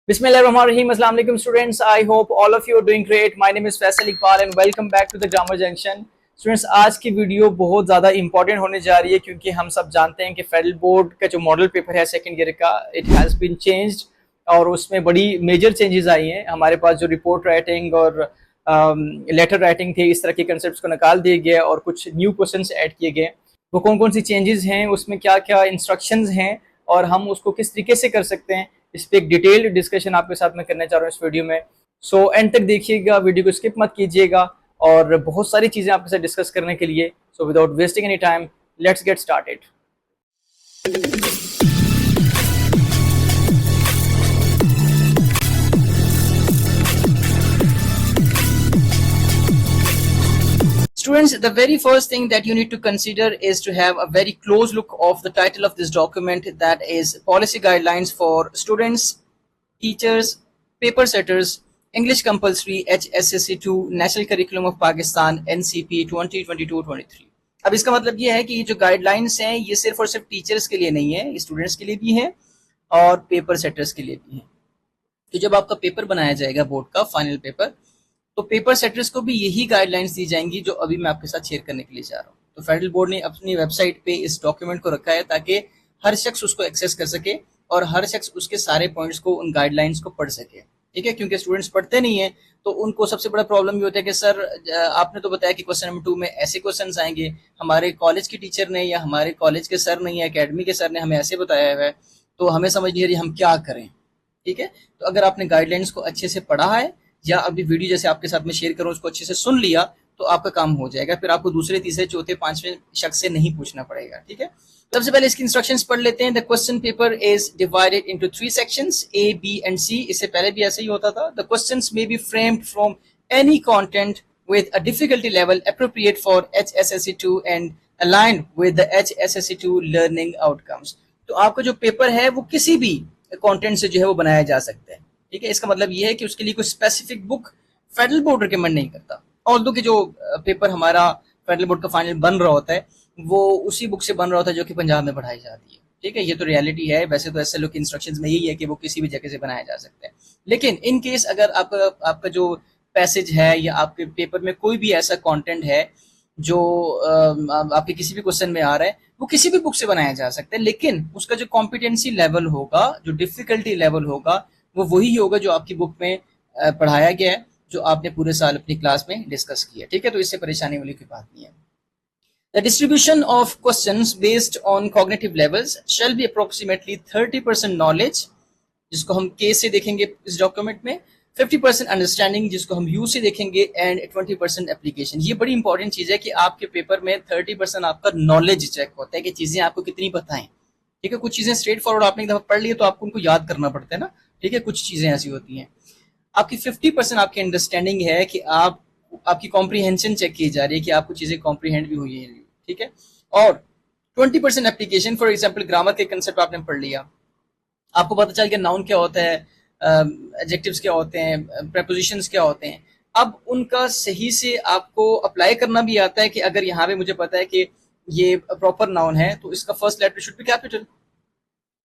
Bismillahirrahmanirrahim. Assalamu alaikum students. I hope all of you are doing great. My name is Faisal Iqbal and welcome back to the Grammar Junction. Students आज की video बहुत ज़्यादा important होने जा रही है क्योंकि हम सब जानते हैं कि फेडरल बोर्ड का जो मॉडल पेपर है सेकंड ईयर का इट हैज़ बीन चेंज्ड और उसमें बड़ी मेजर चेंजेस आई हैं। हमारे पास जो रिपोर्ट राइटिंग और लेटर राइटिंग थे इस तरह के कंसेप्ट को निकाल दिए गए और कुछ न्यू क्वेश्चंस ऐड किए गए। वो कौन कौन सी चेंजेस हैं, उसमें क्या क्या इंस्ट्रक्शंस हैं और हम उसको किस तरीके से कर सकते हैं, इस पर एक डिटेल्ड डिस्कशन आपके साथ मैं करना चाह रहा हूँ इस वीडियो में। सो एंड तक देखिएगा, वीडियो को स्किप मत कीजिएगा और बहुत सारी चीज़ें आपके साथ डिस्कस करने के लिए। So without wasting any time let's get started. Students, the very first thing that you need to consider is to have a very close look of the title of this document, that is Policy Guidelines for Students, Teachers, Paper Setters, English Compulsory, HSSC2, National Curriculum of Pakistan, NCP 2022-23। अब इसका मतलब ये है कि ये जो guidelines हैं ये सिर्फ और सिर्फ टीचर्स के लिए नहीं है, स्टूडेंट्स के लिए भी है और पेपर सेटर्स के लिए भी है। तो जब आपका पेपर बनाया जाएगा बोर्ड का फाइनल पेपर, तो पेपर सेटर्स को भी यही गाइडलाइंस दी जाएंगी जो अभी मैं आपके साथ शेयर करने के लिए जा रहा हूँ। तो फेडरल बोर्ड ने अपनी वेबसाइट पे इस डॉक्यूमेंट को रखा है ताकि हर शख्स उसको एक्सेस कर सके और हर शख्स उसके सारे पॉइंट्स को, उन गाइडलाइंस को पढ़ सके। ठीक है, क्योंकि स्टूडेंट्स पढ़ते नहीं है तो उनको सबसे बड़ा प्रॉब्लम ये होता है कि सर आपने तो बताया कि क्वेश्चन नंबर 2 में ऐसे क्वेश्चन आएंगे, हमारे कॉलेज के टीचर ने या हमारे कॉलेज के सर ने या अकेडमी के सर ने हमें ऐसे बताया है, तो हमें समझ नहीं आ रही हम क्या करें। ठीक है, तो अगर आपने गाइडलाइंस को अच्छे से पढ़ा है या अभी वीडियो जैसे आपके साथ में शेयर करूं उसको अच्छे से सुन लिया तो आपका काम हो जाएगा, फिर आपको दूसरे तीसरे चौथे पांचवें शख्स से नहीं पूछना पड़ेगा। ठीक है, सबसे पहले इसकी इंस्ट्रक्शंस पढ़ लेते हैं। The question paper is divided into 3 sections, A, B and C. इससे पहले भी ऐसा ही होता था। The questions may be framed from any content with a difficulty level appropriate for HSSC2 and aligned with the HSSC2 learning outcomes. तो आपका जो पेपर है वो किसी भी कंटेंट से जो है वो बनाया जा सकता है। ठीक है, इसका मतलब ये है कि उसके लिए कोई specific book federal board recommend नहीं करता। ऑल्दो कि जो पेपर हमारा फेडरल बोर्ड का फाइनल बन रहा होता है वो उसी बुक से बन रहा होता है जो कि पंजाब में पढ़ाई जाती है। ठीक है, ये तो रियलिटी है। वैसे तो SLO के इंस्ट्रक्शंस में यही है कि वो किसी भी जगह से बनाया जा सकता है, लेकिन इन केस अगर आपका जो पैसेज है या आपके पेपर में कोई भी ऐसा कॉन्टेंट है जो आपके किसी भी क्वेश्चन में आ रहा है, वो किसी भी बुक से बनाया जा सकता है, लेकिन उसका जो कॉम्पिटेंसी लेवल होगा, जो डिफिकल्टी लेवल होगा, वो वही होगा जो आपकी बुक में पढ़ाया गया है, जो आपने पूरे साल अपनी क्लास में डिस्कस किया। ठीक है, तो इससे परेशानी वाली कोई बात नहीं है। The distribution of questions based on cognitive levels shall be approximately 30% knowledge, जिसको हम के से देखेंगे इस डॉक्यूमेंट में, 50% अंडरस्टैंडिंग, जिसको हम यू से देखेंगे, एंड 20% एप्लीकेशन। ये बड़ी इंपॉर्टेंट चीज है कि आपके पेपर में 30% आपका नॉलेज चेक होता है कि चीजें आपको कितनी पता है। ठीक है, कुछ चीजें स्ट्रेट फॉरवर्ड आपने एक दफा पढ़ ली तो आपको उनको याद करना पड़ता है ना। ठीक है, कुछ चीजें ऐसी होती हैं। आपकी 50% आपकी अंडरस्टैंडिंग है कि आपकी कॉम्प्रीहेंशन चेक की जा रही है कि आपको चीजें कॉम्प्रीहेंड भी हुई है। ठीक है, और 20% एप्लीकेशन। फॉर एग्जाम्पल ग्रामर के कंसेप्ट आपने पढ़ लिया, आपको पता चल गया नाउन क्या होता है, एडजेक्टिव्स क्या होते हैं, प्रेपोजिशंस क्या होते हैं। अब उनका सही से आपको अप्लाई करना भी आता है कि अगर यहाँ पे मुझे पता है कि ये प्रॉपर नाउन है तो इसका first letter should be capital.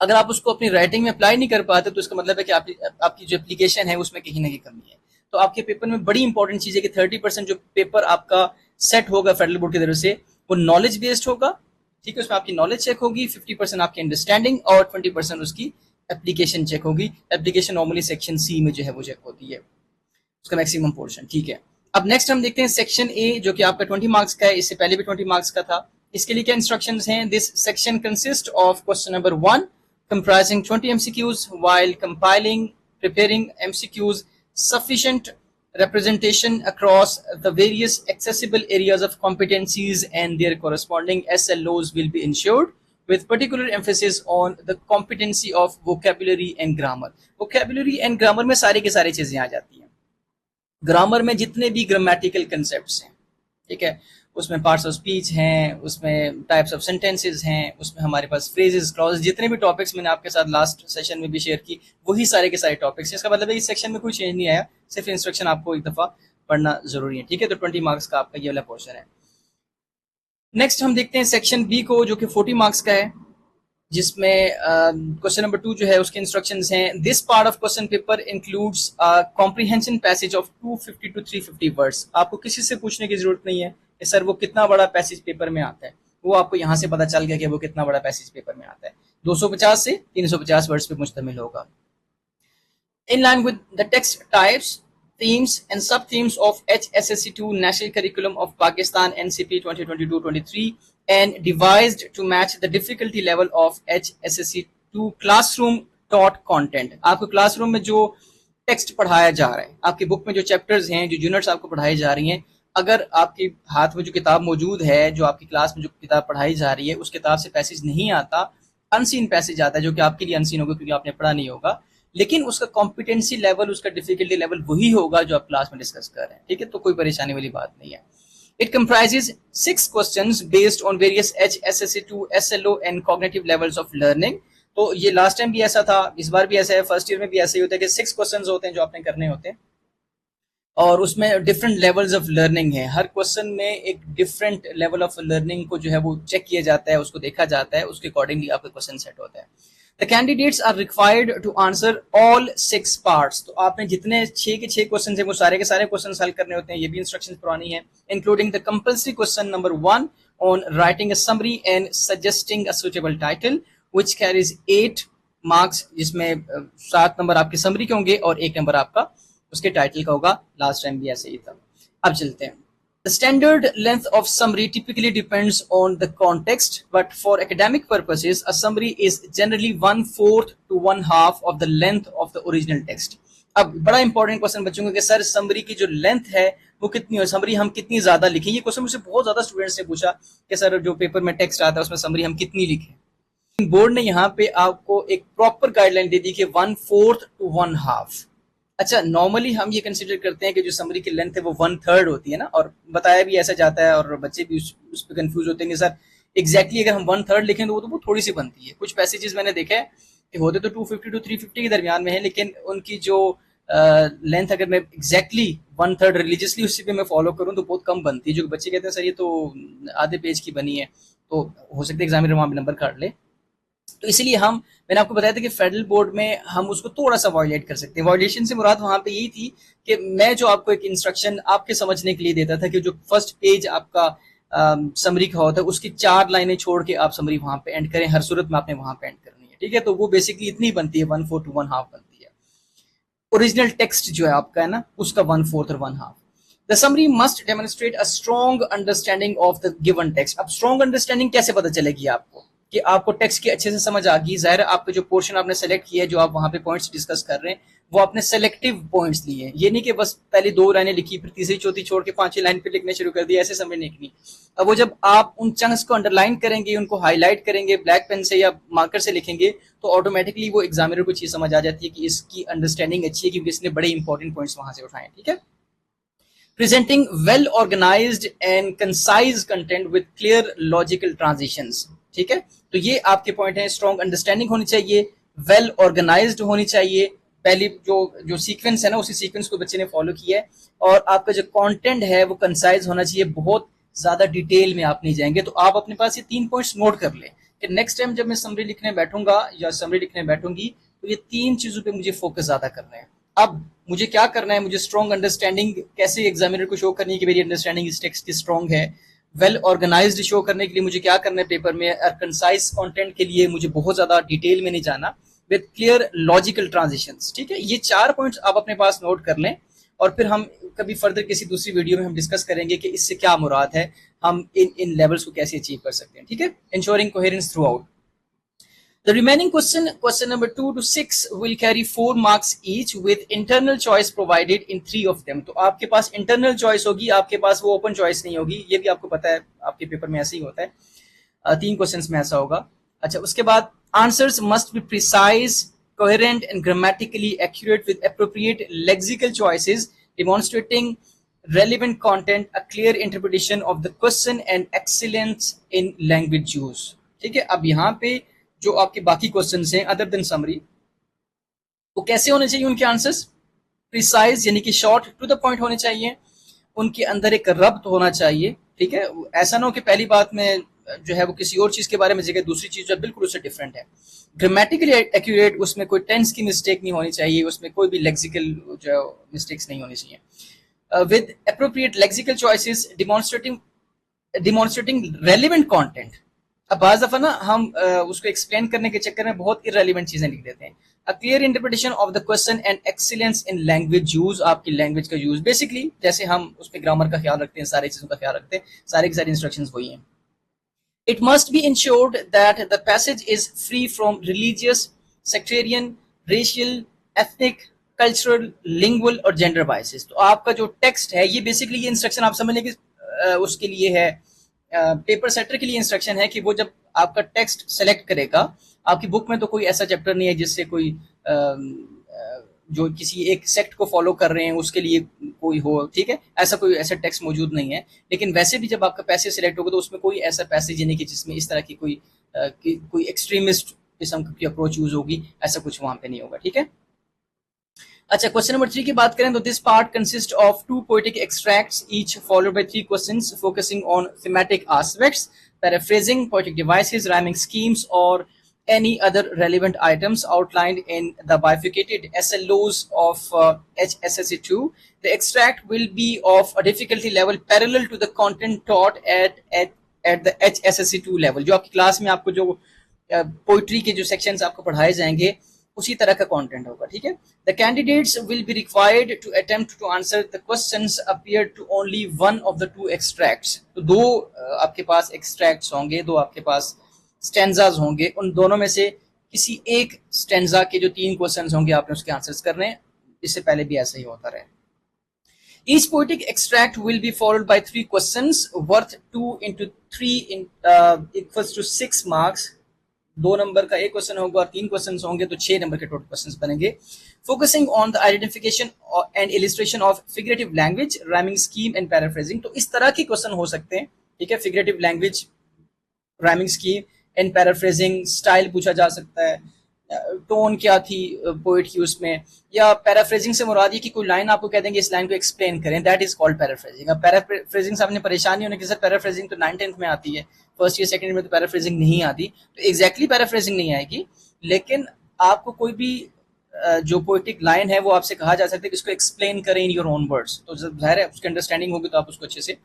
अगर आप उसको अपनी राइटिंग में अप्लाई नहीं कर पाते तो इसका मतलब है कि आपकी जो एप्लीकेशन है उसमें कहीं ना कहीं कमी है। तो आपके पेपर में बड़ी इंपॉर्टेंट चीज है कि 30% जो पेपर आपका सेट होगा फेडरल बोर्ड की तरफ से वो नॉलेज बेस्ड होगा। ठीक है, उसमें आपकी नॉलेज चेक होगी, 50% आपकी अंडरस्टैंडिंग और 20% उसकी एप्लीकेशन चेक होगी। एप्लीकेशन नॉर्मली सेक्शन सी में जो है वो चेक होती है, उसका मैक्सिमम पोर्शन। ठीक है, अब नेक्स्ट हम देखते हैं सेक्शन ए जो कि आपका 20 मार्क्स का है। इससे पहले भी 20 मार्क्स का था। इसके लिए क्या इंस्ट्रक्शंस हैं? This section consist of question number 1 comprising 20 MCQs while compiling, preparing MCQs sufficient representation across the various accessible areas of competencies and their corresponding SLOs will be ensured with particular emphasis on the competency of vocabulary and grammar। vocabulary and grammar में सारी की सारी चीजें आ जाती हैं। Grammar में जितने भी ग्रामेटिकल कंसेप्ट्स हैं, ठीक है, उसमें पार्ट्स ऑफ स्पीच हैं, उसमें टाइप्स ऑफ सेंटेंसेस हैं, उसमें हमारे पास फ्रेजेस, क्लॉजेस, जितने भी टॉपिक्स मैंने आपके साथ लास्ट सेशन में भी शेयर की वही सारे के सारे टॉपिक्स हैं। इसका मतलब है इस सेक्शन में कोई चेंज नहीं आया, सिर्फ इंस्ट्रक्शन आपको एक दफा पढ़ना जरूरी है। ठीक है, तो 20 मार्क्स का आपका ये वाला पोर्शन है। नेक्स्ट हम देखते हैं सेक्शन बी को जो कि 40 मार्क्स का है। जिसमें क्वेश्चन नंबर 2 जो है उसके इंस्ट्रक्शंस हैं, this part of question paper includes comprehension passage of 250 to 350 words. आपको किसी से पूछने की जरूरत नहीं है कि सर वो कितना बड़ा पैसेज पेपर में आता है, वो आपको यहाँ से पता चल गया कि वो कितना बड़ा पैसेज पेपर में आता है। 250 से 350 वर्ड्स पे मुश्तमिल होगा। In line with the text types, themes and sub-themes of HSSC2 National Curriculum of Pakistan NCP 2022-23 and devised to match the difficulty level of HSSC2 classroom taught content। आपको classroom में जो टेक्स्ट पढ़ाया जा रहा है, आपकी बुक में जो चैप्टर्स हैं, जो यूनिट्स आपको पढ़ाई जा रही हैं, अगर आपके हाथ में जो किताब मौजूद है, जो आपकी क्लास में जो किताब पढ़ाई जा रही है, उस किताब से पैसेज नहीं आता, अनसीन पैसेज आता है, जो कि आपके लिए अनसीन होगा क्योंकि आपने पढ़ा नहीं होगा, लेकिन उसका कॉम्पिटेंसी लेवल, उसका डिफिकल्टी लेवल वही होगा जो आप क्लास में डिस्कस कर रहे हैं। ठीक है, तो कोई परेशानी वाली बात नहीं है। It comprises 6 questions based on various HSSC2 SLO and cognitive levels of learning। तो ये लास्ट टाइम भी ऐसा था, इस बार भी ऐसा है, फर्स्ट ईयर में भी ऐसा ही होता है कि 6 क्वेश्चंस होते हैं जो आपने करने होते हैं, और उसमें डिफरेंट लेवल्स ऑफ लर्निंग है। हर क्वेश्चन में एक डिफरेंट लेवल ऑफ लर्निंग को जो है वो चेक किया जाता है, उसको देखा जाता है, उसके अकॉर्डिंगली आपका क्वेश्चन सेट होता है। The candidates are required to answer all 6 parts। तो आपने जितने 6 के 6 क्वेश्चन है वो सारे के सारे क्वेश्चन हल करने होते हैं, ये भी इंस्ट्रक्शंस पुरानी है। Including the compulsory question number 1 on writing a summary and suggesting a suitable title which carries 8 marks, जिसमें 7 नंबर आपके समरी के होंगे और 1 नंबर आपका उसके टाइटल का होगा। लास्ट टाइम भी ऐसे ही था। अब चलते हैं। The standard length of summary typically depends on the context, but for academic purposes, a summary is generally 1/4 to 1/2 of the length of the original text। अब बड़ा इंपॉर्टेंट क्वेश्चन बच्चों का कि सर समरी की जो लेंथ है वो कितनी हो, समरी हम कितनी ज्यादा लिखें। ये क्वेश्चन मुझसे बहुत ज्यादा स्टूडेंट्स ने पूछा कि सर जो पेपर में टेक्स्ट आता है उसमें समरी हम कितनी लिखें। बोर्ड ने यहाँ पे आपको एक प्रॉपर गाइडलाइन दे दी कि 1/4 to 1/2। अच्छा, नॉर्मली हम ये कंसिडर करते हैं कि जो समरी की लेंथ है वो 1/3 होती है ना, और बताया भी ऐसा जाता है और बच्चे भी उस पर कंफ्यूज होते हैं कि सर एग्जैक्टली अगर हम 1/3 लिखें तो वो थोड़ी सी बनती है। कुछ पैसेजेस मैंने देखे हैं कि होते तो 250 to 350 के दरमियान में है, लेकिन उनकी जो लेंथ अगर मैं एग्जैक्टली 1/3 रिलीजियसली उसी पे मैं फॉलो करूँ तो बहुत कम बनती है। जो बच्चे कहते हैं सर ये तो आधे पेज की बनी है, तो हो सकता है एग्जामिनर वहाँ पे नंबर काट ले। तो इसीलिए मैंने आपको बताया था कि फेडरल बोर्ड में हम उसको थोड़ा सा वायलेट कर सकते हैं। वायलेशन से मुराद वहां पे यही थी कि मैं जो आपको एक इंस्ट्रक्शन आपके समझने के लिए देता था कि जो फर्स्ट पेज आपका समरी का होता है उसकी 4 लाइनें छोड़ के आप समरी वहां पे एंड करें, हर सूरत में आपने वहां पे एंड करनी है। ठीक है, तो वो बेसिकली इतनी बनती है, 1/4 to 1/2 बनती है। ओरिजिनल टेक्स्ट जो है आपका है ना, उसका 1/4 और 1/2। The summary must demonstrate a strong understanding of the given text। अब strong understanding कैसे पता चलेगी आपको कि आपको टेक्स्ट की अच्छे से समझ आ गई? जाहिर है आपका जो पोर्शन आपने सेलेक्ट किया है, जो आप वहां पे पॉइंट्स डिस्कस कर रहे हैं, वो आपने सेलेक्टिव पॉइंट्स लिए हैं। ये नहीं कि बस पहली 2 लाइनें लिखी फिर तीसरी चौथी छोड़ के 5वीं लाइन पे लिखने शुरू कर दिया, ऐसे समझ नहीं करनी। अब वो जब आप उन चंक्स को अंडरलाइन करेंगे, उनको हाईलाइट करेंगे ब्लैक पेन से या मार्कर से लिखेंगे, तो ऑटोमेटिकली वो एग्जामिनर को चीज समझ आ जाती है कि इसकी अंडरस्टैंडिंग अच्छी है क्योंकि इसने बड़े इंपॉर्टेंट पॉइंट्स वहां से उठाए। ठीक है, presenting well organized and concise content with clear logical transitions। ठीक है, तो ये आपके पॉइंट है। स्ट्रॉन्ग अंडरस्टैंडिंग होनी चाहिए, वेल ऑर्गेनाइज्ड होनी चाहिए, पहली जो सीक्वेंस है ना उसी सीक्वेंस को बच्चे ने फॉलो किया है, और आपका जो कंटेंट है वो कंसाइज होना चाहिए, बहुत ज्यादा डिटेल में आप नहीं जाएंगे। तो आप अपने पास ये 3 पॉइंट्स नोट कर लें कि नेक्स्ट टाइम जब मैं समरी लिखने बैठूंगा या समरी लिखने बैठूंगी तो ये 3 चीजों पे मुझे फोकस ज्यादा करना है। अब मुझे क्या करना है, मुझे स्ट्रॉन्ग अंडरस्टैंडिंग कैसे एग्जामिनर को शो करनी है कि मेरी अंडरस्टैंडिंग इस टेक्स्ट की स्ट्रॉन्ग है। वेल ऑर्गेनाइज्ड शो करने के लिए मुझे क्या करना है पेपर में, और कंसाइज कंटेंट के लिए मुझे बहुत ज्यादा डिटेल में नहीं जाना, विद क्लियर लॉजिकल ट्रांजिशंस। ठीक है, ये 4 पॉइंट्स आप अपने पास नोट कर लें, और फिर हम कभी फर्दर किसी दूसरी वीडियो में हम डिस्कस करेंगे कि इससे क्या मुराद है, हम इन लेवल्स को कैसे अचीव कर सकते हैं। ठीक है, ensuring coherence through out. The remaining question number 2 to 6 will carry 4 marks each with internal choice provided in 3 of them। तो आपके पास इंटरनल चॉइस होगी, आपके पास वो ओपन चॉइस नहीं होगी। ये भी आपको पता है, आपके पेपर में ऐसे ही होता है, 3 क्वेश्चंस में ऐसा होगा। अच्छा, उसके बाद answers must be precise, coherent and grammatically accurate with appropriate lexical choices, demonstrating relevant content, a clear interpretation of the question and excellence in language use। ठीक है, अब यहाँ पे जो आपके बाकी क्वेश्चंस हैं अदर देन समरी, वो कैसे होने चाहिए? उनके आंसर्स प्रिसाइज यानी कि शॉर्ट टू द पॉइंट होने चाहिए, उनके अंदर एक रब्त होना चाहिए। ठीक है, ऐसा ना हो कि पहली बात में जो है वो किसी और चीज के बारे में जगह दूसरी चीज जो है बिल्कुल उससे डिफरेंट है। ग्रामेटिकली एक्यूरेट, उसमें कोई टेंस की मिस्टेक नहीं होनी चाहिए, उसमें कोई भी लेक्सिकल जो है मिस्टेक्स नहीं होनी चाहिए। With appropriate lexical choices demonstrating relevant content. अब बाज दफा ना हम उसको एक्सप्लेन करने के चक्कर में बहुत इरेलीवेंट चीजें लिख देते हैं। A clear interpretation of the question and excellence in language use, आपकी लैंग्वेज का यूज, बेसिकली जैसे हम उसमें ग्रामर का ख्याल रखते हैं, सारी चीजों का ख्याल रखते हैं, सारी की सारी इंस्ट्रक्शंस वही हैं। It must be ensured that the passage is free from religious, sectarian, racial, ethnic, cultural, lingual और gender biases। तो आपका जो टेक्स्ट है ये बेसिकली ये इंस्ट्रक्शन आप समझ लें कि उसके लिए है, पेपर सेटर के लिए इंस्ट्रक्शन है कि वो जब आपका टेक्स्ट सेलेक्ट करेगा, आपकी बुक में तो कोई ऐसा चैप्टर नहीं है जिससे कोई जो किसी एक सेक्ट को फॉलो कर रहे हैं उसके लिए कोई हो, ठीक है, ऐसा कोई ऐसा टेक्स्ट मौजूद नहीं है। लेकिन वैसे भी जब आपका पैसेज सिलेक्ट होगा तो उसमें कोई ऐसा पैसेज नहीं कि जिसमें इस तरह की कोई एक्सट्रीमिस्ट किस्म की अप्रोच यूज होगी, ऐसा कुछ वहां पे नहीं होगा, ठीक है। अच्छा, क्वेश्चन नंबर 3 की बात करें तो this part consist of 2 poetic extracts each followed by 3 questions focusing on thematic aspects, paraphrasing, poetic devices, rhyming schemes और any other relevant items outlined in the bifurcated SLOs of HSSE2. The extract will be of a difficulty level parallel to the content taught at the HSSE2 level. जो आपकी class में आपको जो poetry के जो sections आपको पढ़ाए जाएंगे उसी तरह का कंटेंट होगा, ठीक है। The candidates will be required to attempt to answer the questions appeared to only one of the 2 extracts. तो दो आपके पास extracts होंगे, दो आपके पास स्टेंजाज होंगे, उन दोनों में से किसी एक स्टेंजा के जो 3 क्वेश्चंस होंगे आपने उसके आंसर्स करने हैं। इससे पहले भी ऐसा ही होता रहे। Each poetic extract will be followed by 3 questions worth 2 into 3 equals to 6 marks. 2 number का एक क्वेश्चन होगा और 3 क्वेश्चंस होंगे तो 6 नंबर के टोटल क्वेश्चंस बनेंगे। Focusing on the identification and illustration of figurative language, rhyming scheme and paraphrasing. तो इस तरह के क्वेश्चन हो सकते हैं, ठीक है। Figurative language, rhyming scheme and paraphrasing, style पूछा जा सकता है, टोन क्या थी पोइट की उसमें, या पैराफ्रेजिंग से मुराद ये कि कोई लाइन आपको कह देंगे इस लाइन को एक्सप्लेन करें, दैट इज कॉल्ड पैराफ्रेजिंग। अब पैराफ्रेजिंग से आपने परेशानी होने की सर पैराफ्रेजिंग तो 9th-10th में आती है, फर्स्ट ईयर सेकंड में तो पैराफ्रेजिंग नहीं आती, तो एग्जैक्टली पैराफ्रेजिंग नहीं आएगी, लेकिन आपको कोई भी जो पोइटिक लाइन है वो आपसे कहा जा सकता है कि इसको एक्सप्लेन करें इन योर ओन वर्ड्स, तो जाहिर है उसकी अंडरस्टैंडिंग होगी तो आप उसको अच्छे से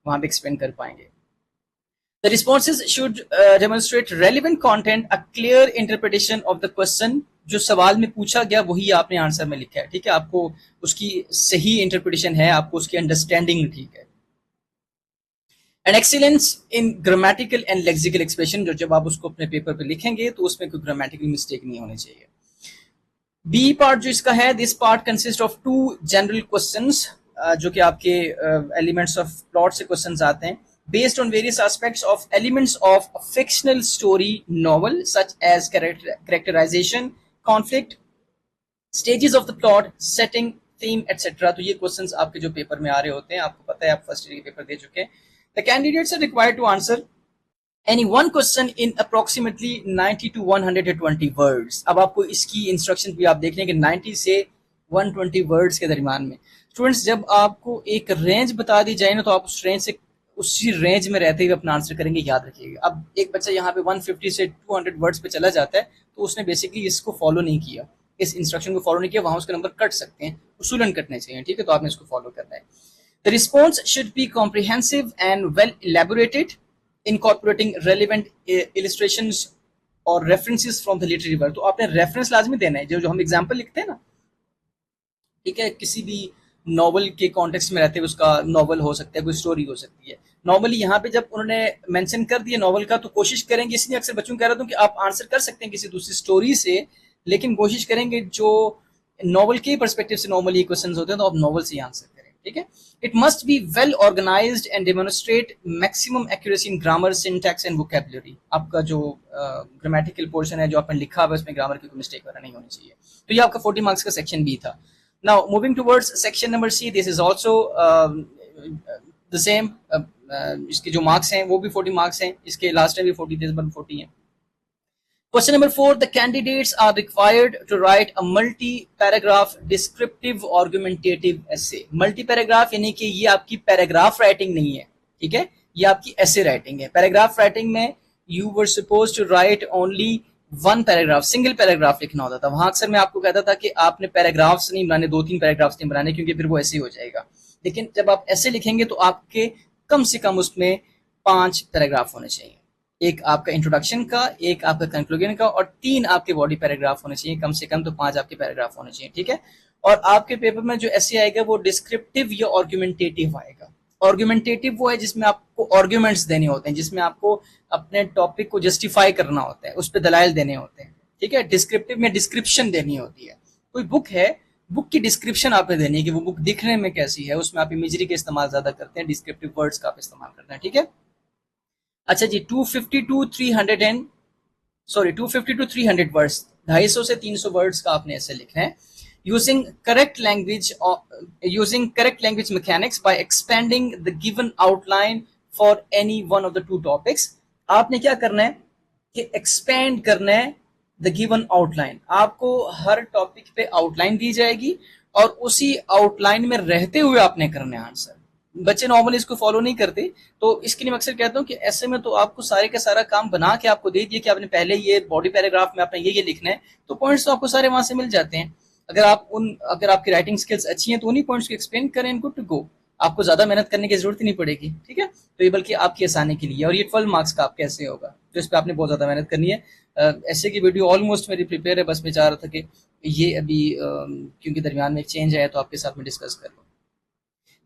वहां पे एक्सप्लेन कर पाएंगे। The responses should demonstrate relevant content, a clear interpretation of the question। जो सवाल में पूछा गया वही आपने आंसर में लिखा है, ठीक है। आपको उसकी सही इंटरप्रिटेशन है, आपको उसकी अंडरस्टैंडिंग ठीक है। And excellence in grammatical and lexical expression, जो जब आप उसको अपने पेपर पे लिखेंगे तो उसमें कोई ग्रामेटिकल मिस्टेक नहीं होनी चाहिए। बी पार्ट जो इसका है, this part consist of 2 general questions, जो कि आपके एलिमेंट्स ऑफ प्लॉट से क्वेश्चंस आते हैं, based on various aspects of elements of a fictional story novel such as characterization, conflict, stages of the plot, setting, theme, etc. तो ये questions आपके जो पेपर में आ रहे होते हैं, आपको पता है, आप फर्स्ट ईयर के पेपर दे चुके हैं। The candidates are required to answer any one question in approximately 90 to 120 words। अब आपको इसकी इंस्ट्रक्शन भी आप देख लें कि 90 से 120 वर्ड्स के दरमियान में। स्टूडेंट्स, जब आपको एक रेंज बता दी जाए ना तो आप उस रेंज से उसी रेंज में रहते हुए अपना आंसर करेंगे, याद रखिएगा। अब एक बच्चा यहाँ पे 150 से 200 वर्ड्स पे चला जाता है तो उसने बेसिकली इसको फॉलो नहीं किया, इस इंस्ट्रक्शन को फॉलो नहीं किया, वहां उसके नंबर कट सकते हैं, उसूलन कटने चाहिए, ठीक है। तो आपने इसको फॉलो करना है। The response should be comprehensive and well elaborated, incorporating relevant illustrations और references from the literary work. तो आपने रेफरेंस लाजमी देना है, जो हम एग्जाम्पल लिखते हैं ना, ठीक है, किसी भी नॉवल के कॉन्टेक्स्ट में रहते हुए उसका नॉवल हो सकता है, कोई स्टोरी हो सकती है। नॉर्मली यहाँ पे जब उन्होंने मेंशन कर दिया नॉवल का तो कोशिश करेंगे, इसलिए अक्सर बच्चों को कह रहा हूँ कि आप आंसर कर सकते हैं किसी दूसरी स्टोरी से, लेकिन कोशिश करेंगे जो नॉवल के पर्सपेक्टिव से नॉर्मली क्वेश्चंस होते हैं तो आप नॉवल से आंसर करें, ठीक है। It must be well organised and demonstrate maximum accuracy in grammar, syntax and vocabulary. आपका जो ग्रामेटिकल पोर्शन है जो आपने लिखा हुआ है उसमें ग्रामर की कोई मिस्टेक वगैरह नहीं होनी चाहिए। तो ये आपका 40 मार्क्स का सेक्शन बी था। Now moving towards section number C, this is also the same। इसके जो मार्क्स हैं वो भी 40 मार्क्स हैं, इसके लास्ट टाइम भी 40 थे, इस बार 40 हैं। Question number 4, the candidates are required to write a multi-paragraph descriptive argumentative essay। multi-paragraph यानी कि ये आपकी पैराग्राफ राइटिंग नहीं है, ठीक है, ये आपकी ऐसे राइटिंग है। पैराग्राफ राइटिंग में you were suppose to write only one paragraph, single paragraph लिखना होता था। वहां अक्सर मैं आपको कहता था कि आपने पैराग्राफ्स नहीं बनाने, 2-3 पैराग्राफ्स नहीं बनाने, क्योंकि फिर वो ऐसे ही हो जाएगा। लेकिन जब आप ऐसे लिखेंगे तो आपके कम से कम उसमें 5 पैराग्राफ होने चाहिए, एक आपका इंट्रोडक्शन का, एक आपका कंक्लूजन का, और 3 आपके बॉडी पैराग्राफ होने चाहिए कम से कम, तो 5 आपके पैराग्राफ होने चाहिए, ठीक है। और आपके पेपर में जो ऐसे आएगा वो डिस्क्रिप्टिव या आर्गुमेंटेटिव आएगा। आर्गुमेंटेटिव वो है जिसमें आपको आर्गुमेंट्स देने होते हैं, जिसमें आपको अपने टॉपिक को जस्टिफाई करना होता है, उस पर दलाइल देने होते हैं, ठीक है। डिस्क्रिप्टिव में डिस्क्रिप्शन देनी होती है। कोई बुक है, बुक की डिस्क्रिप्शन आपने देनी है कि वो बुक दिखने में कैसी है, उसमें आप इमेजरी का इस्तेमाल ज्यादा करते हैं, डिस्क्रिप्टिव वर्ड्स का आप इस्तेमाल करते हैं, ठीक है। अच्छा जी, 250 टू 300 वर्ड्स, 250 से 300 वर्ड्स का आपने ऐसे लिखना है। Using correct language mechanics by expanding the given outline for any one of the 2 topics. आपने क्या करना है कि एक्सपेंड करना है द गिवन आउटलाइन। आपको हर टॉपिक पे आउटलाइन दी जाएगी और उसी आउटलाइन में रहते हुए आपने करना है आंसर। बच्चे नॉर्मली इसको फॉलो नहीं करते, तो इसके लिए मैं अक्सर कहता हूँ कि ऐसे में तो आपको सारे का सारा काम बना के आपको दे दिया कि आपने पहले ये बॉडी पैराग्राफ में आपने ये लिखना है, तो पॉइंट्स तो आपको सारे वहां से मिल जाते हैं। अगर आपकी राइटिंग स्किल्स अच्छी हैं तो उन्हीं पॉइंट्स को एक्सप्लेन करें, गुड टू गो। आपको ज्यादा मेहनत करने की जरूरत ही नहीं पड़ेगी, ठीक है। तो ये बल्कि आपकी आसानी के लिए, और ये 12 मार्क्स का आपके ऐसे होगा, तो इस पर आपने बहुत ज्यादा मेहनत करनी है। ऐसे की वीडियो ऑलमोस्ट मेरी प्रिपेयर है, बस मैं चाह रहा था कि ये अभी क्योंकि दरमियान में एक चेंज आया तो आपके साथ में डिस्कस कर लूँ।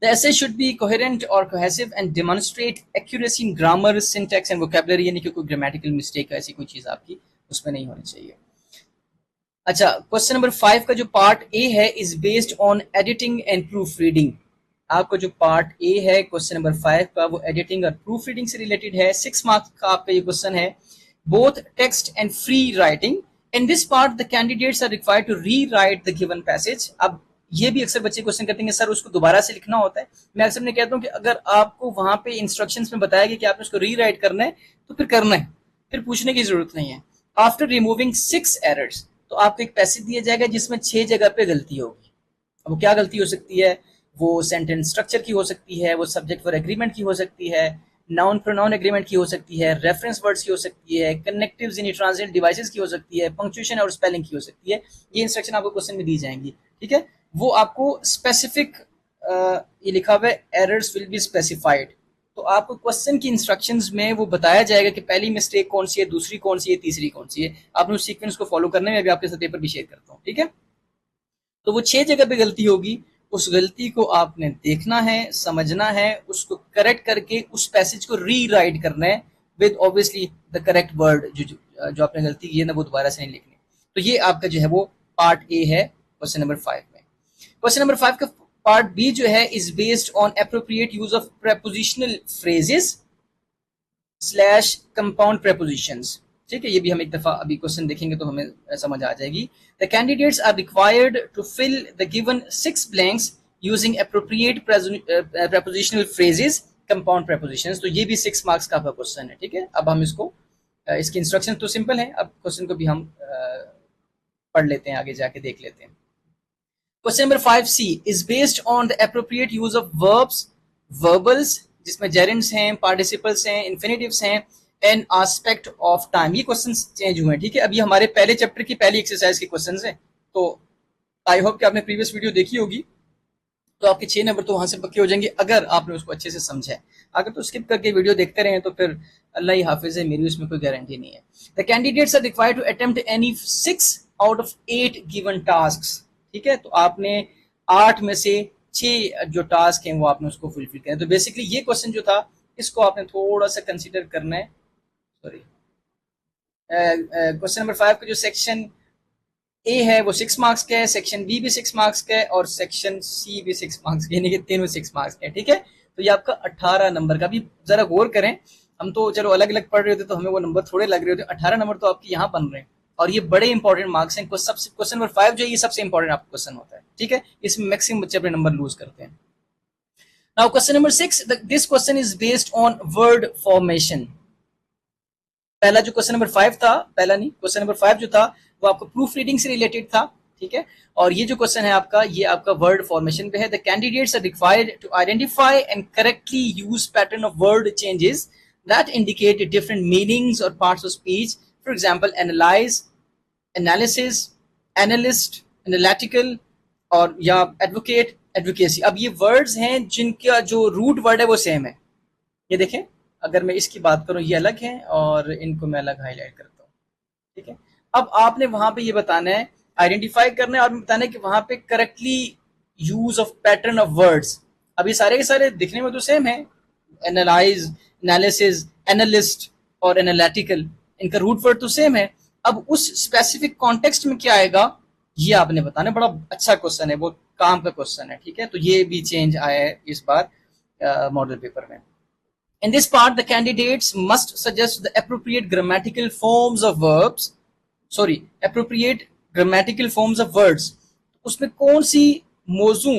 The essay should be coherent or cohesive and demonstrate accuracy in grammar, syntax and vocabulary, यानी कि कोई grammatical mistake ऐसी कोई चीज आपकी उसमें नहीं होनी चाहिए। अच्छा, क्वेश्चन नंबर 5 का जो पार्ट ए है is based on editing and proof reading. आपका जो पार्ट ए है क्वेश्चन नंबर 5 का, वो एडिटिंग और प्रूफ रीडिंग से रिलेटेड है। 6 मार्क्स का आपका ये क्वेश्चन है। Both text and free writing, in this part the candidates are required to rewrite the given passage. अब ये भी अक्सर बच्चे क्वेश्चन करते हैं सर उसको दोबारा से लिखना होता है। मैं अक्सर ने कहता हूँ कि अगर आपको वहां पे इंस्ट्रक्शंस में बताया गया कि आपने उसको री राइट करना है तो फिर करना है, फिर पूछने की जरूरत नहीं है। आफ्टर रिमूविंग 6 एरर्स, तो आपको एक पैसेज दिया जाएगा जिसमें 6 जगह पे गलती होगी। अब वो क्या गलती हो सकती है? वो सेंटेंस स्ट्रक्चर की हो सकती है, वो सब्जेक्ट फॉर एग्रीमेंट की हो सकती है, नाउन प्रोनाउन एग्रीमेंट की हो सकती है, रेफरेंस वर्ड्स की हो सकती है, कनेक्टिव्स इन ट्रांसलेट डिवाइसेस की हो सकती है, पंक्चुएशन और स्पेलिंग की हो सकती है। ये इंस्ट्रक्शन आपको क्वेश्चन में दी जाएंगी, ठीक है। वो आपको स्पेसिफिक, ये लिखा हुआ है एरर्स विल बी स्पेसिफाइड, तो आपको क्वेश्चन की इंस्ट्रक्शंस में वो बताया जाएगा कि पहली मिस्टेक कौन सी है, दूसरी कौन सी है, तीसरी कौन सी है। आपने उस सीक्वेंस को फॉलो करने में भी आपके साथ पेपर भी शेयर करता हूँ, ठीक है। तो वो 6 जगह पे गलती होगी, उस गलती को आपने देखना है, समझना है, उसको करेक्ट करके उस पैसेज को री राइट करना है with obviously the correct word. जो आपने गलती की है ना वो दोबारा से नहीं लिखनी। तो ये आपका जो है वो पार्ट ए है क्वेश्चन नंबर 5 में। क्वेश्चन नंबर 5 का पार्ट बी जो है is based on appropriate use of prepositional phrases slash compound prepositions, ठीक है। ये भी हम एक दफा अभी क्वेश्चन देखेंगे तो हमें समझ आ जाएगी। The candidates are required to fill the given 6 blanks using appropriate prepositional phrases compound prepositions. तो ये भी 6 मार्क्स का आपका क्वेश्चन है, ठीक है। अब हम इसको, इसकी इंस्ट्रक्शन तो सिंपल है, अब क्वेश्चन को भी हम पढ़ लेते हैं, आगे जाके देख लेते हैं। Question number 5C is based on the appropriate use of verbs, verbals जिसमें जेरेंड्स हैं, पार्टिसिपल्स हैं, इन्फिनिटिव्स हैं, एन एस्पेक्ट ऑफ टाइम। ये क्वेश्चन चेंज हुए हैं, ठीक है। अभी हमारे पहले चैप्टर की पहली एक्सरसाइज के क्वेश्चन हैं, तो आई होप कि आपने प्रीवियस वीडियो देखी होगी, तो आपके 6 नंबर तो वहां से पक्के हो जाएंगे अगर आपने उसको अच्छे से समझा है। अगर तो स्किप करके वीडियो देखते रहे तो फिर अल्लाह ही हाफिज है, मेरी उसमें कोई गारंटी नहीं है। The candidates are required to attempt any 6 out of 8 given task, ठीक है। तो आपने 8 में से 6 जो टास्क हैं वो आपने उसको फुलफिल करना है। तो बेसिकली ये क्वेश्चन जो था इसको आपने थोड़ा सा कंसीडर करना है। सॉरी, क्वेश्चन नंबर 5 का जो सेक्शन ए है वो 6 मार्क्स का है, सेक्शन बी भी 6 मार्क्स का है और सेक्शन सी भी 6 मार्क्स का, यानी कि तीनों 6 मार्क्स के, ठीक है। तो ये आपका 18 नंबर का। भी जरा गौर करें, हम तो चलो अलग अलग पढ़ रहे होते तो हमें वो नंबर थोड़े लग रहे होते, 18 नंबर तो आपके यहाँ बन रहे हैं और ये बड़े इंपॉर्टेंट मार्क्स हैं। क्वेश्चन नंबर 5 जो है ये सबसे इंपॉर्टेंट आपका क्वेश्चन होता है, ठीक है। इसमें मैक्सिमम बच्चे अपने नंबर लूज करते हैं। Now question number 6, this question is based on word formation. पहला जो क्वेश्चन नंबर 5 था, पहला नहीं, क्वेश्चन नंबर 5 जो था वो आपको प्रूफ रीडिंग से रिलेटेड था, ठीक है। और ये जो क्वेश्चन है आपका, ये आपका वर्ड फॉर्मेशन पे है। The candidates are required to identify and correctly use pattern of word changes that indicate different meanings और parts of speech. For example analyse, analysis, analyst, analytical और या एडवोकेट, एडवोकेसी। अब ये वर्ड्स हैं जिनका जो रूट वर्ड है वो सेम है। ये देखें, अगर मैं इसकी बात करूं ये अलग है और इनको मैं अलग हाईलाइट करता हूँ, ठीक है। अब आपने वहां पे ये बताना है, आइडेंटिफाई करना है और बताना है कि वहां पे correctly use of pattern of words. अब ये सारे के सारे दिखने में तो सेम है, एनालाइज, एनालिसिस, एनालिस्ट और एनालिटिकल, इनका रूट वर्ड तो सेम है। अब उस स्पेसिफिक कॉन्टेक्स्ट में क्या आएगा ये आपने बताना है। बड़ा अच्छा क्वेश्चन है, बहुत काम का क्वेश्चन है, ठीक है। तो ये भी चेंज आया है इस बार मॉडल पेपर में। In this part, the candidates must suggest the appropriate grammatical forms of verbs. Sorry, appropriate grammatical forms of words. उसमें कौन सी मौजू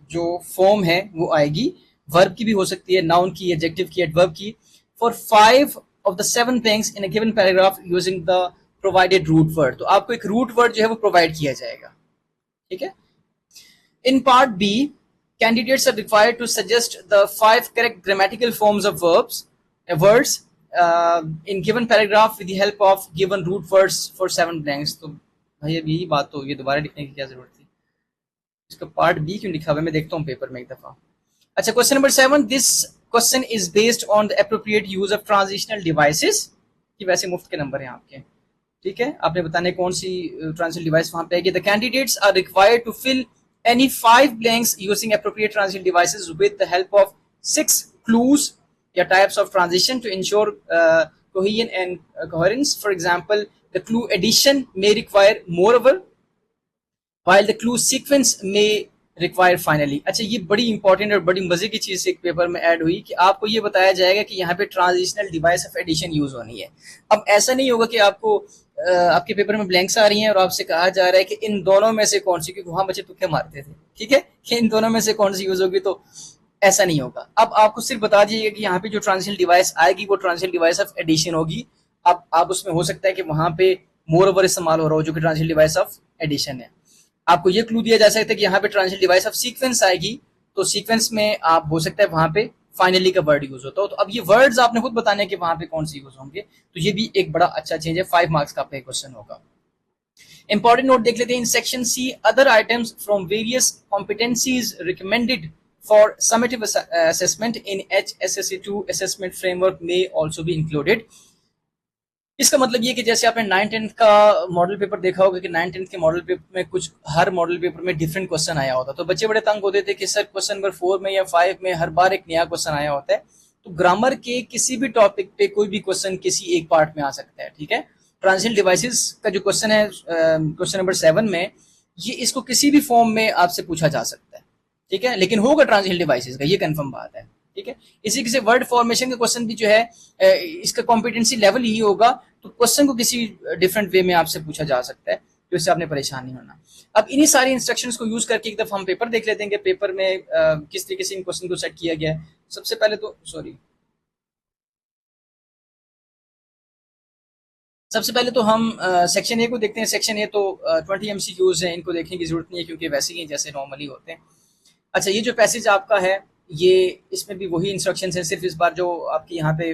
जो फॉर्म है वो आएगी, वर्ब की भी हो सकती है, नाउन की, एडजेक्टिव की, एडवर्ब की, for 5 of the 7 things in a given paragraph using the provided root word. तो आपको एक रूट वर्ड जो है वो प्रोवाइड किया जाएगा, ठीक है। In part B, candidates are required to suggest the 5 correct grammatical forms of words in given paragraph with the help of given root words for 7 blanks. तो भाई अब यही बात तो, ये दोबारा लिखने की क्या जरूरत थी, इसका पार्ट बी क्यों लिखा हुआ है, मैं देखता हूँ पेपर में एक दफा। अच्छा, question number 7, this question is based on the appropriate use of transitional devices. कि वैसे मुफ्त के नंबर हैं आपके, ठीक है। आपने बताने कौन सी ट्रांजिशनल डिवाइस वहां पे आएगी। The candidates are required to fill any 5 blanks using appropriate transition devices with the help of 6 clues या types of transition to ensure cohesion and coherence. For example, the clue addition may require moreover while the clue sequence may require finally. अच्छा, ये बड़ी important और बड़ी मजे की चीज एक पेपर में ऐड हुई कि आपको ये बताया जाएगा कि यहाँ पे transitional device of addition use होनी है। अब ऐसा नहीं होगा कि आपको आपके पेपर में ब्लैंक्स आ रही हैं और आपसे कहा जा रहा है कि इन दोनों में से कौन सी, क्योंकि वहां बच्चे तुक्के मारते थे, ठीक है, कि इन दोनों में से कौन सी यूज होगी, तो ऐसा नहीं होगा। अब आपको सिर्फ बता दीजिएगा कि यहाँ पे जो ट्रांजिशनल डिवाइस आएगी वो ट्रांजिशनल डिवाइस ऑफ एडिशन होगी। अब आप उसमें हो सकता है कि वहां पे मोर ओवर इस्तेमाल हो रहा हो जो कि ट्रांजिशनल डिवाइस ऑफ एडिशन है। आपको ये क्लू दिया जा सकता है कि यहाँ पे ट्रांजिशनल डिवाइस ऑफ सीक्वेंस आएगी, तो सीक्वेंस में आप हो सकता है वहां पे फाइनली का वर्ड यूज होता हो। तो अब ये वर्ड्स आपने खुद बताने कि वहां पे कौन से यूज होंगे, तो ये भी एक बड़ा अच्छा चेंज है। 5 मार्क्स का आपका क्वेश्चन होगा। इंपॉर्टेंट नोट देख लेते हैं। In section C, other items from various competencies recommended for summative assessment in HSSC2 assessment framework में ऑल्सो भी इंक्लूडेड। इसका मतलब ये कि जैसे आपने 9th-10th का मॉडल पेपर देखा होगा कि 9th-10th के मॉडल पेपर में कुछ, हर मॉडल पेपर में डिफरेंट क्वेश्चन आया होता, तो बच्चे बड़े तंग होते थे कि सर क्वेश्चन नंबर 4 में या 5 में हर बार एक नया क्वेश्चन आया होता है। तो ग्रामर के किसी भी टॉपिक पे कोई भी क्वेश्चन किसी एक पार्ट में आ सकता है, ठीक है। ट्रांजिशनल डिवाइसेस का जो क्वेश्चन है क्वेश्चन नंबर 7 में, ये इसको किसी भी फॉर्म में आपसे पूछा जा सकता है, ठीक है, लेकिन होगा ट्रांजिशनल डिवाइसेस का, ये कंफर्म बात है, ठीक है। इसी किसी वर्ड फॉर्मेशन का क्वेश्चन भी जो है इसका कॉम्पिटेंसी लेवल ही होगा, तो क्वेश्चन को किसी डिफरेंट वे में आपसे पूछा जा सकता है, तो इससे आपने परेशान नहीं होना। अब इन्हीं सारी इंस्ट्रक्शंस को यूज करके एक दफा हम पेपर देख लेते हैं कि पेपर में किस तरीके से इन क्वेश्चन को सेट किया गया है। सबसे पहले तो हम सेक्शन ए को देखते हैं। सेक्शन ए तो 20 MCQs हैं, इनको देखने की जरूरत नहीं है क्योंकि वैसे ही जैसे नॉर्मली होते हैं। अच्छा, ये जो पैसेज आपका है, ये इसमें भी वही इंस्ट्रक्शंस हैं, सिर्फ इस बार जो आपके यहाँ पे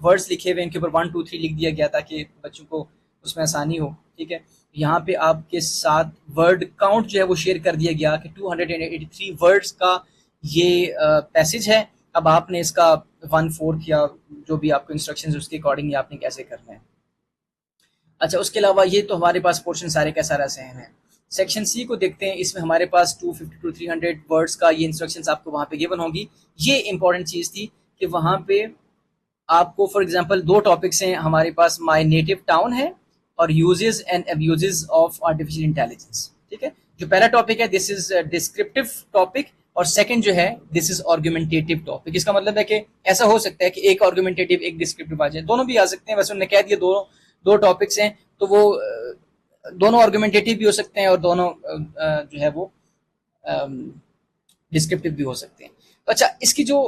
वर्ड्स लिखे हुए इनके ऊपर 1 2 3 लिख दिया गया ताकि बच्चों को उसमें आसानी हो, ठीक है। यहाँ पे आपके साथ वर्ड काउंट जो है वो शेयर कर दिया गया कि 283 वर्ड्स का ये पैसेज है। अब आपने इसका 1/4 या जो भी आपको इंस्ट्रक्शंस उसके अकॉर्डिंग आपने कैसे करना है। अच्छा, उसके अलावा ये तो हमारे पास पोर्शन सारे का सारा सेम है। सेक्शन सी को देखते हैं, इसमें हमारे पास 250 to 300 वर्ड्स का ये इंस्ट्रक्शंस आपको वहाँ पे गिवन होंगी। ये इंपॉर्टेंट चीज़ थी कि वहाँ पे आपको फॉर एग्जांपल 2 टॉपिक्स हैं हमारे पास, माय नेटिव टाउन है और uses and abuses of artificial intelligence, ठीक है। जो पहला टॉपिक है दिस इज डिस्क्रिप्टिव टॉपिक और सेकंड जो है दिस इज आर्गुमेंटेटिव टॉपिक। इसका मतलब है कि ऐसा हो सकता है कि एक आर्गुमेंटेटिव एक डिस्क्रिप्टिव आ जाए, दोनों भी आ सकते हैं। वैसे उन्होंने कह दिया दो टॉपिक्स हैं, तो वो दोनों आर्गुमेंटेटिव भी हो सकते हैं और दोनों जो है वो डिस्क्रिप्टिव भी हो सकते हैं। तो अच्छा, इसकी जो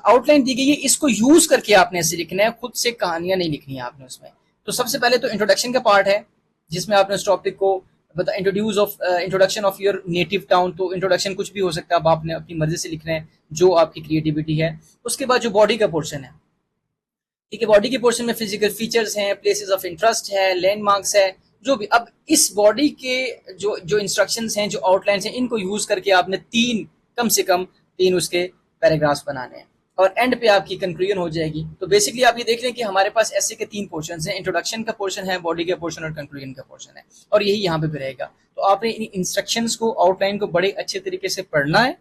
आउटलाइन दी गई है इसको यूज करके आपने ऐसे लिखना है, खुद से कहानियां नहीं लिखनी है आपने उसमें। तो सबसे पहले तो इंट्रोडक्शन का पार्ट है जिसमें आपने उस टॉपिक को बता introduction of your native town, तो इंट्रोडक्शन कुछ भी हो सकता है, अब आपने अपनी मर्जी से लिखना है जो आपकी क्रिएटिविटी है। उसके बाद जो बॉडी का पोर्शन है, ठीक है, बॉडी के पोर्शन में फिजिकल फीचर्स हैं, प्लेसेस ऑफ इंटरेस्ट है, लैंडमार्क्स है, जो भी। अब इस बॉडी के जो जो इंस्ट्रक्शंस हैं, जो आउटलाइंस हैं, इनको यूज करके आपने कम से कम तीन उसके पैराग्राफ्स बनाने हैं और एंड पे आपकी कंक्लूजन हो जाएगी। तो बेसिकली आप ये देख लें कि हमारे पास ऐसे के तीन पोर्शन हैं, इंट्रोडक्शन का पोर्शन है, बॉडी का पोर्शन और कंक्लूजन का पोर्शन है, और यही यहाँ पे भी रहेगा। तो आपने इन इंस्ट्रक्शंस को, आउटलाइन को बड़े अच्छे तरीके से पढ़ना है,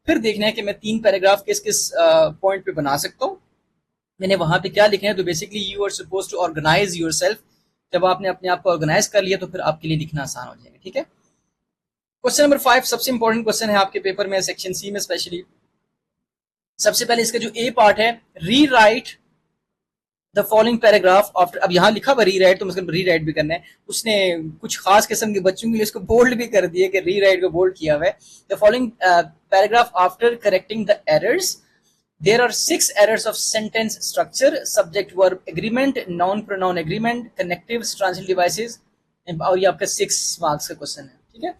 फिर देखना है कि मैं 3 पैराग्राफ किस किस पॉइंट पे बना सकता हूँ, मैंने वहां पे क्या लिखना है। तो basically you are suppose to organise yourself. जब आपने अपने आप को ऑर्गेनाइज कर लिया तो फिर आपके लिए लिखना आसान हो जाएगा, ठीक है। क्वेश्चन नंबर 5 सबसे इंपॉर्टेंट क्वेश्चन है आपके पेपर में, सेक्शन सी में स्पेशली। सबसे पहले इसका जो ए पार्ट है, री right the following paragraph after. अब यहाँ लिखा हुआ री राइट, तो मतलब री राइट भी करना है। उसने कुछ खास किस्म के बच्चों के लिए इसको बोल्ड भी कर दिया कि री राइट को बोल्ड किया हुआ है। The following paragraph after correcting the errors, there are 6 errors of sentence structure, subject verb agreement, noun pronoun agreement, connectives, transitive devices, और ये आपका 6 मार्क्स का क्वेश्चन है, ठीक है।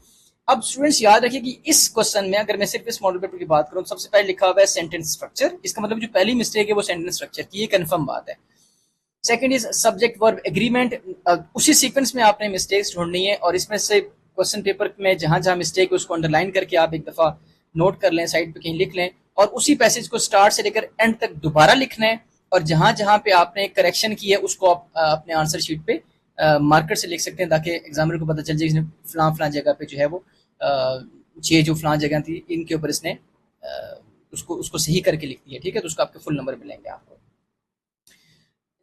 अब स्टूडेंट्स याद रखिए कि इस क्वेश्चन में अगर मैं सिर्फ इस मॉडल पेपर की बात करूं तो सबसे पहले लिखा हुआ है सेंटेंस स्ट्रक्चर। इसका मतलब जो पहली मिस्टेक है वो सेंटेंस स्ट्रक्चर की, ये कंफर्म बात है। Second is subject verb agreement, उसी सीक्वेंस में आपने मिस्टेक्स ढूंढनी है, और इसमें से क्वेश्चन पेपर में जहां जहां मिस्टेक है उसको अंडरलाइन करके आप एक दफा नोट कर लें, साइड पे कहीं लिख लें, और उसी पैसेज को स्टार्ट से लेकर एंड तक दोबारा लिखना है, और जहां जहां पे आपने करेक्शन की है उसको आप अपने आंसर शीट पे मार्कर से लिख सकते हैं, ताकि एग्जामिनर को पता चल जाए इसने फलां जगह पे जो है वो ये जो फलां जगह थी इनके ऊपर इसने उसको सही करके लिख दिया, ठीक है। तो उसका आपके फुल नंबर मिलेंगे आपको।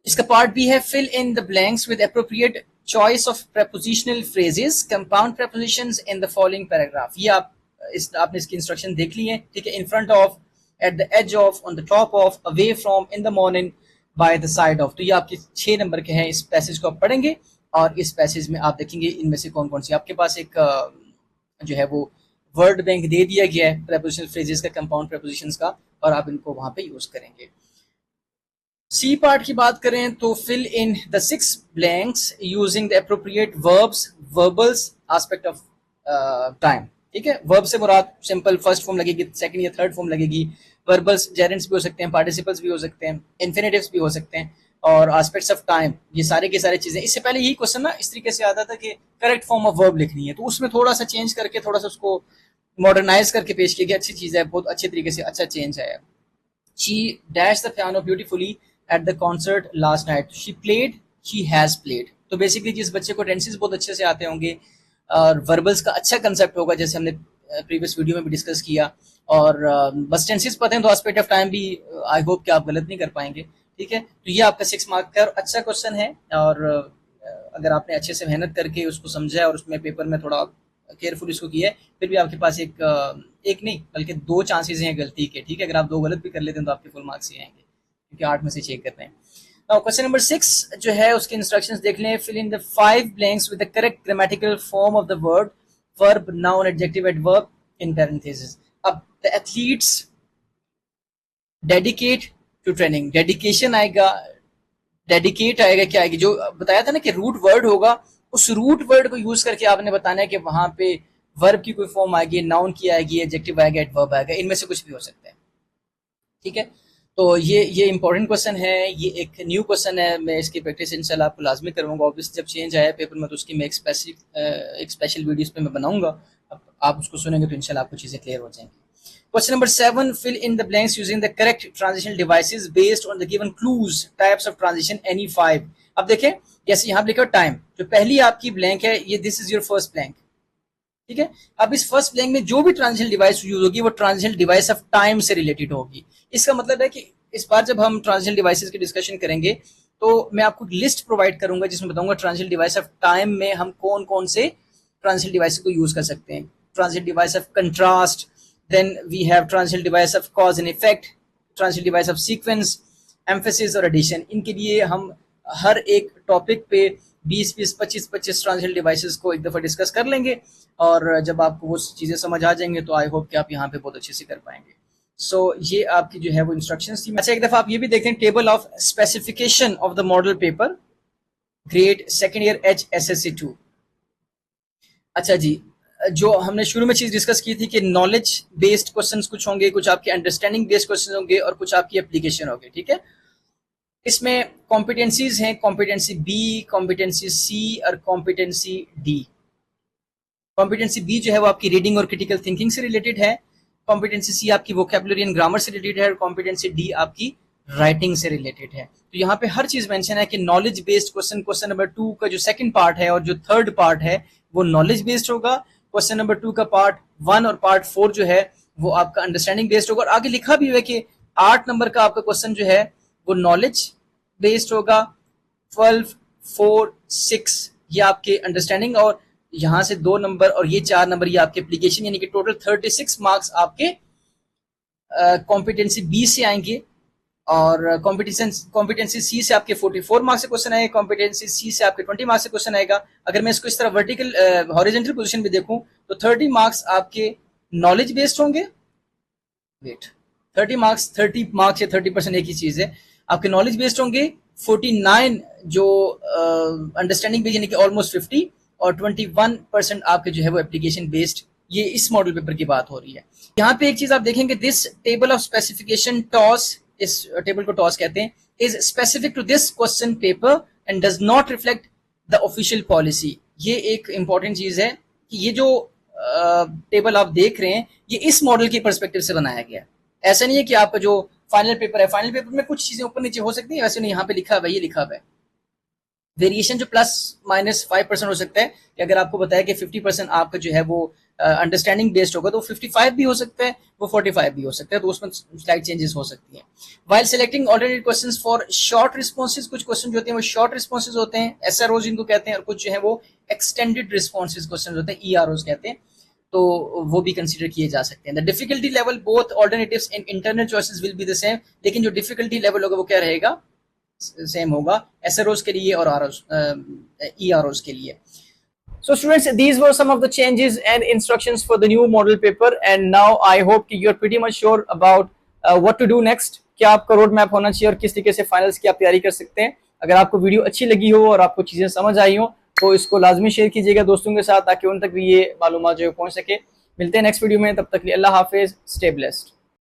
इसका पार्ट भी है, fill in the blanks with appropriate choice of prepositional phrases, compound prepositions in the following paragraph। ये आपने इसकी इंस्ट्रक्शन देख ली है, ठीक है। In front of, at the edge of, on the top of, away from, in the morning, by the side of. तो ये आपके 6 नंबर के हैं। इस पैसेज को आप पढ़ेंगे और इस पैसेज में आप देखेंगे इनमें से कौन कौन सी आपके पास एक जो है वो वर्ड बैंक दे दिया गया है प्रेपोजिशनल फ्रेजेस का, कंपाउंड प्रेपोजिशंस का, और आप इनको वहां पे यूज करेंगे। सी पार्ट की बात करें तो fill in the 6 blanks using the appropriate verbs, verbals, aspect of time, ठीक है। वर्ब से मुराद सिंपल फर्स्ट फॉर्म लगेगी, सेकंड या थर्ड फॉर्म लगेगी। वर्बल्स जेरेंट्स भी हो सकते हैं, पार्टिसिपल्स भी हो सकते हैं, इन्फिनेटिव्स भी हो सकते हैं, और एस्पेक्ट्स ऑफ टाइम, ये सारे के सारे चीजें। इससे पहले यही क्वेश्चन ना इस तरीके से आता था कि करेक्ट फॉर्म ऑफ वर्ब लिखनी है, तो उसमें थोड़ा सा चेंज करके, थोड़ा सा उसको मॉडर्नाइज करके पेश किया गया। अच्छी चीज है, बहुत अच्छे तरीके से अच्छा चेंज है। She dashed the piano beautifully at the concert last night. She played, she has played. तो बेसिकली जिस बच्चे को टेंसेस बहुत अच्छे से आते होंगे और वर्बल्स का अच्छा कंसेप्ट होगा, जैसे हमने प्रीवियस वीडियो में भी डिस्कस किया, और बस टेंसेस पता है तो एस्पेक्ट ऑफ टाइम भी आई होप कि आप गलत नहीं कर पाएंगे, ठीक है। तो ये आपका 6 मार्क का अच्छा क्वेश्चन है, और अगर आपने अच्छे से मेहनत करके उसको समझा और उसमें पेपर में थोड़ा केयरफुल इसको किया है, फिर भी आपके पास एक नहीं बल्कि 2 चांसेस हैं गलती के, ठीक है। अगर आप 2 गलत भी कर लेते हैं तो आपके फुल मार्क्स ही आएंगे, क्योंकि 8 में से 6 करते हैं। क्वेश्चन नंबर 6 जो है उसके इंस्ट्रक्शंस देख लें। Fill in the 5 blanks with the correct grammatical form of the word, verb, noun, adjective, adverb in parenthesis. अब the athletes dedicate to training, dedication आएगा, डेडिकेट आएगा, क्या आएगी, जो बताया था ना कि रूट वर्ड होगा, उस रूट वर्ड को यूज करके आपने बताना है कि वहां पे वर्ब की कोई फॉर्म आएगी, नाउन की आएगी, एडजेक्टिव आएगा, एडवर्ब आएगा, इनमें से कुछ भी हो सकता है, ठीक है। तो ये इंपॉर्टेंट क्वेश्चन है, ये एक न्यू क्वेश्चन है, मैं इसकी प्रैक्टिस इंशाल्लाह आपको लाजमी करूंगा। ऑब्वियसली जब चेंज आया पेपर में तो उसकी मैं एक स्पेशल वीडियोस पे मैं बनाऊंगा, आप उसको सुनेंगे तो इंशाल्लाह आपको चीजें क्लियर हो जाएंगी। Question number 7, fill in the blanks using the correct transitional devices based on the given clues, types of transition, any 5। अब देखें, जैसे यहाँ लिखा टाइम, जो पहली आपकी ब्लैंक है, ये this is your first blank, ठीक है। अब इस फर्स्ट ब्लैंक में जो भी ट्रांजिशनल डिवाइस यूज होगी वो ट्रांजिशनल डिवाइस ऑफ टाइम से रिलेटेड होगी। इसका मतलब है कि इस बार जब हम ट्रांजिशनल डिवाइसेस की डिस्कशन करेंगे तो मैं आपको लिस्ट प्रोवाइड करूंगा जिसमें बताऊंगा ट्रांजिशनल डिवाइस ऑफ टाइम में हम कौन कौन से ट्रांजिशनल डिवाइस को यूज कर सकते हैं। Transitional device of contrast, then we have transitional device of cause and effect, transitional device of sequence, emphasis और addition। इनके लिए हम हर एक टॉपिक पे 20-20, 25-25 ट्रांजिशनल डिवाइसेस को एक दफा डिस्कस कर लेंगे, और जब आपको वो चीजें समझ आ जाएंगे तो आई होप कि आप यहाँ पे बहुत अच्छे से कर पाएंगे। सो ये आपकी जो है वो इंस्ट्रक्शंस थी। अच्छा, एक दफा आप ये भी देखें, table of specification of the model paper, grade second year HSSC 2। अच्छा जी, जो हमने शुरू में चीज डिस्कस की थी कि नॉलेज बेस्ड क्वेश्चंस कुछ होंगे, कुछ आपके अंडरस्टैंडिंग बेस्ड क्वेश्चन होंगे और कुछ आपकी एप्लीकेशन होगी, ठीक है। इसमें कॉम्पिटेंसीज हैं, कॉम्पिटेंसी बी, कॉम्पिटेंसी सी और कॉम्पिटेंसी डी। कॉम्पिटेंसी बी जो है वो आपकी रीडिंग और क्रिटिकल थिंकिंग से रिलेटेड है, कॉम्पिटेंसी सी आपकी वोकैबुलरी एंड ग्रामर से रिलेटेड है, और कॉम्पिटेंसी डी आपकी राइटिंग से रिलेटेड है। तो यहाँ पे हर चीज मेंशन है कि knowledge based question, question number 2 का जो सेकंड पार्ट है और जो थर्ड पार्ट है वो नॉलेज बेस्ड होगा। क्वेश्चन नंबर 2 का पार्ट 1 और पार्ट 4 जो है वो आपका अंडरस्टैंडिंग बेस्ड होगा। और आगे लिखा भी हुआ है कि 8 नंबर का आपका क्वेश्चन जो है वो नॉलेज बेस्ड होगा, 12, 4, 6 ये आपके अंडरस्टैंडिंग, और यहां से 2 नंबर और ये 4 नंबर ये आपके एप्लीकेशन, यानी कि टोटल 36 मार्क्स आपके कॉम्पिटेंसी बी से आएंगे। और कॉम्पिटेंसी सी से आपके 44 मार्क्स से क्वेश्चन आएगा, कॉम्पिटेंसी सी से आपके 20 मार्क्स से क्वेश्चन आएगा। अगर मैं इसको इस तरह वर्टिकल हॉरिजॉन्टल पोजीशन पे देखूं तो 30 मार्क्स आपके नॉलेज बेस्ड होंगे। वेट, 30 मार्क्स या 30% एक ही चीज है, आपके नॉलेज बेस्ड होंगे। 49 जो अंडरस्टैंडिंग बेस्ड यानी कि ऑलमोस्ट 50, और 21% आपके जो है वो एप्लीकेशन बेस्ड। ये इस मॉडल पेपर की बात हो रही है। यहाँ पे एक चीज आप देखेंगे, this table of specification TOS, इस टेबल को टॉस कहते हैं, is specific to this question paper and does not reflect the official policy. ये एक इंपॉर्टेंट चीज है कि ये जो टेबल आप देख रहे हैं ये इस मॉडल की परस्पेक्टिव से बनाया गया है। ऐसा नहीं है कि आपका जो फाइनल पेपर है, फाइनल पेपर में कुछ चीजें ऊपर नीचे हो सकती है, वैसे नहीं, यहाँ पे लिखा हुआ है, ये लिखा हुआ है। वेरिएशन जो +-5% हो सकता है कि अगर आपको बताया कि 50% आपका जो है वो अंडरस्टैंडिंग बेस्ड होगा तो 55 भी हो सकता है, वो 45 भी हो सकता है, तो उसमें स्लाइट चेंजेस हो सकती हैं। While selecting alternate questions for short responses, कुछ क्वेश्चन जो होते हैं वो शॉर्ट रिस्पॉन्सेज होते हैं, एसआरओज इनको कहते हैं, और कुछ जो है वो एक्सटेंडेड रिस्पॉन्सेज क्वेश्चन होते हैं, ईआरओज कहते हैं, तो वो भी कंसीडर किए जा सकते हैं। The difficulty level both alternatives in internal choices will be the same, लेकिन जो डिफिकल्टी लेवल होगा वो क्या रहेगा, सेम होगा एसआरओज के लिए और आरओज ईआरओज के लिए। So students, these were some of the changes and instructions for the new model paper, and now I hope कि you're pretty much sure about what to do next, क्या आपका रोड मैप होना चाहिए और किस तरीके से फाइनल्स की आप तैयारी कर सकते हैं। अगर आपको वीडियो अच्छी लगी हो और आपको चीजें समझ आई हो तो इसको लाजमी शेयर कीजिएगा दोस्तों के साथ, ताकि उन तक भी ये मालूमात जो पहुंच सके। मिलते हैं नेक्स्ट वीडियो में, तब तक के लिए अल्लाह हाफिज, स्टे ब्लेस्ड।